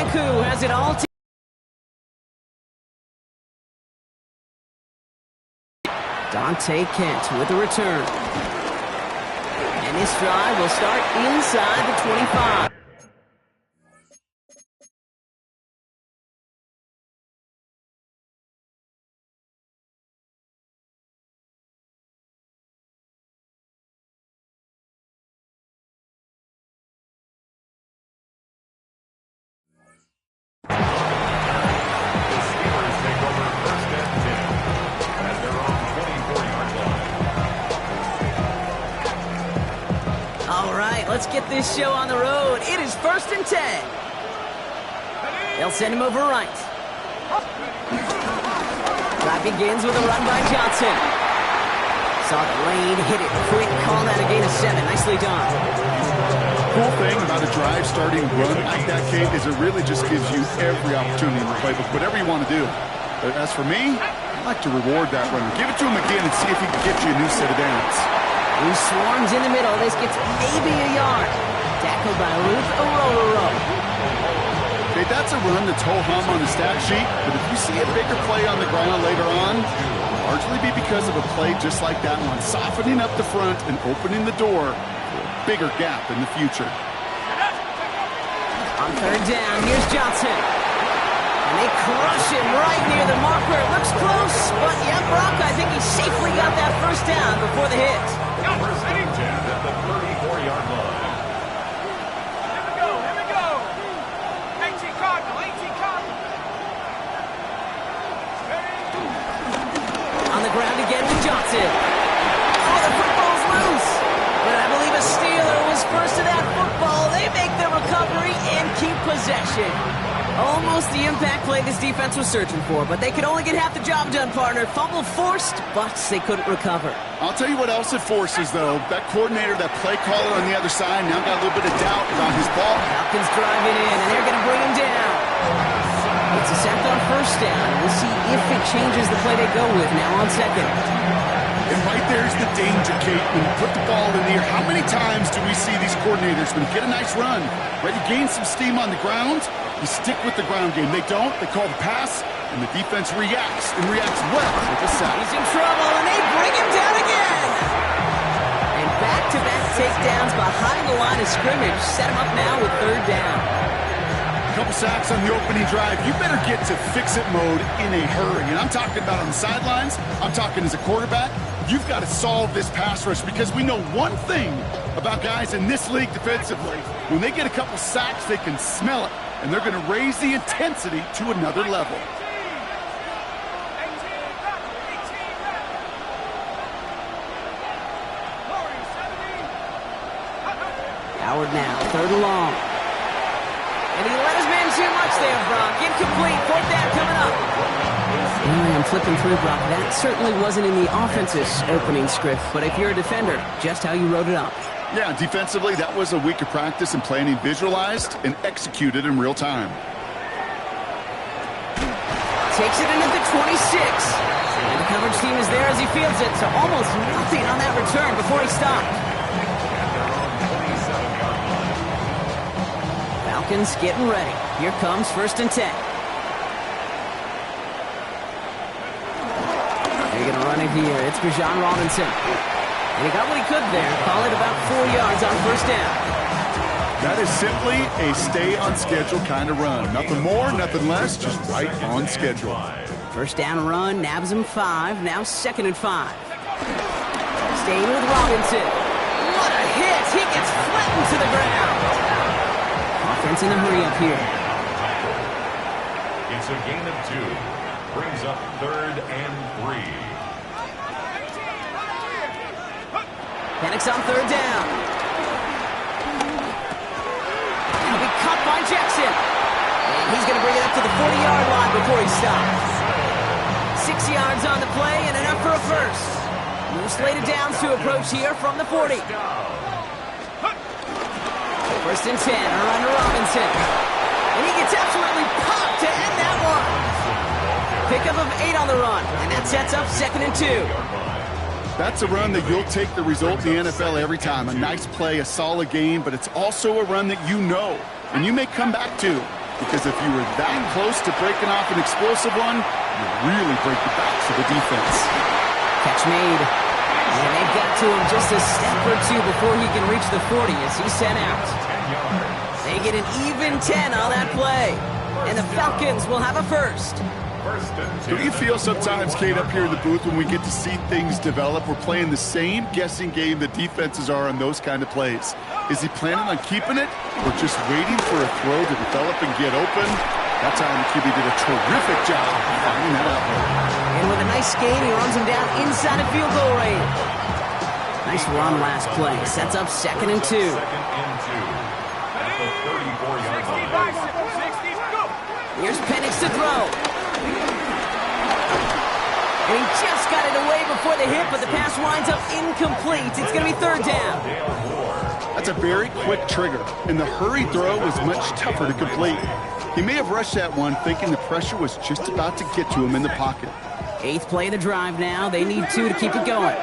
Look who has it all together. Dante Kent with a return. And this drive will start inside the 25. Let's get this show on the road. It is 1st and 10. They'll send him over right. Drive begins with a run by Johnson. Saw the lane, hit it quick, call that a gain of 7. Nicely done. Cool thing about a drive starting run like that, Kate, is it really just gives you every opportunity in the playbook, whatever you want to do. But as for me, I like to reward that runner. Give it to him again and see if he can get you a new set of downs. He swarms in the middle. This gets maybe a yard. Tackled by Ruth Ororo. Okay, that's a run that's ho-hum on the stat sheet, but if you see a bigger play on the ground later on, it'll largely be because of a play just like that one, softening up the front and opening the door for a bigger gap in the future. On 3rd down, here's Johnson. And they crush him right near the marker. It looks close, but yeah, Brock, I think he safely got that 1st down before the hit. First and 10 at the 34-yard line. Here we go. 18 Cardinal. On the ground again with Johnson. Oh, the football's loose. But I believe a Steeler was first to that football. They make the recovery and keep possession. Almost the impact play this defense was searching for, but they could only get half the job done, partner. Fumble forced, but they couldn't recover. I'll tell you what else it forces, though. That coordinator, that play caller on the other side, now got a little bit of doubt about his ball. Falcons driving in, and they're going to bring him down. It's a sack on 1st down. We'll see if it changes the play they go with now on 2nd. And right there's the danger, Kate. When you put the ball in the air, how many times do we see these coordinators, when you get a nice run, ready to gain some steam on the ground, you stick with the ground game. They don't. They call the pass, and the defense reacts, and reacts well with a sack. He's in trouble, and they bring him down again. And back-to-back takedowns behind the line of scrimmage. Set him up now with 3rd down. Couple sacks on the opening drive. You better get to fix-it mode in a hurry. And I'm talking about on the sidelines. I'm talking as a quarterback. You've got to solve this pass rush, because we know one thing about guys in this league defensively. When they get a couple sacks, they can smell it, and they're going to raise the intensity to another level. Howard now, 3rd and long. And he let his man too much there, Brock. Incomplete, 4th down coming up. And I'm flipping through, Brock. That certainly wasn't in the offense's opening script, but if you're a defender, just how you wrote it up. Yeah, defensively, that was a week of practice and planning visualized and executed in real time. Takes it in at the 26. And the coverage team is there as he fields it, so almost nothing on that return before he stopped. Falcons getting ready. Here comes 1st and 10. They're going to run it here. It's Bijan Robinson. And he got what he could there. Call it about 4 yards on 1st down. That is simply a stay-on-schedule kind of run. Nothing more, nothing less, just right on schedule. 1st down run, nabs him 5. Now 2nd and 5. Staying with Robinson. What a hit! He gets flattened to the ground. Offense in a hurry up here. It's a gain of 2. Brings up 3rd and 3. Penix on 3rd down. He'll be cut by Jackson. And he's going to bring it up to the 40-yard line before he stops. 6 yards on the play and enough for a first. New slated downs to approach here from the 40. 1st and 10, a run to Robinson. And he gets absolutely popped to end that one. Pickup of 8 on the run, and that sets up 2nd and 2. That's a run that you'll take the result in the NFL every time. A nice play, a solid game, but it's also a run that you know, and you may come back to. because if you were that close to breaking off an explosive one, you really break the backs of the defense. Catch made. And they got to him just a step or two before he can reach the 40 as he's sent out. They get an even 10 on that play. And the Falcons will have a first. Don't you feel sometimes, Kate, up here in the booth when we get to see things develop, we're playing the same guessing game the defenses are on those kind of plays? Is he planning on keeping it or just waiting for a throw to develop and get open? That time the QB did a terrific job finding that out. And with a nice gain, he runs him down inside of field goal range. Nice run last play. Sets up 2nd and 2. At the 34-yard line. 60, go! Here's Penix to throw. And he just got it away before the hit, but the pass winds up incomplete. It's going to be 3rd down. That's a very quick trigger, and the hurry throw was much tougher to complete. He may have rushed that one thinking the pressure was just about to get to him in the pocket. 8th play of the drive now. They need 2 to keep it going.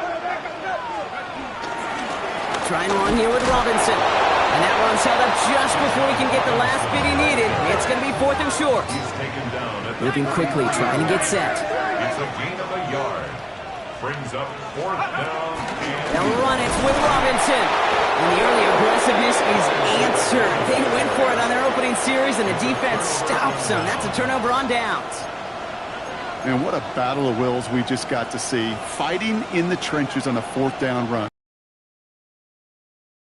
Try and run here with Robinson. And that one's held up just before he can get the last bit he needed. It's going to be 4th and short. Moving quickly, trying to get set. It's a gain of a yard. Brings up 4th down. They'll run it with Robinson. And the early aggressiveness is answered. They went for it on their opening series, and the defense stops them. That's a turnover on downs. And what a battle of wills we just got to see. Fighting in the trenches on a 4th down run.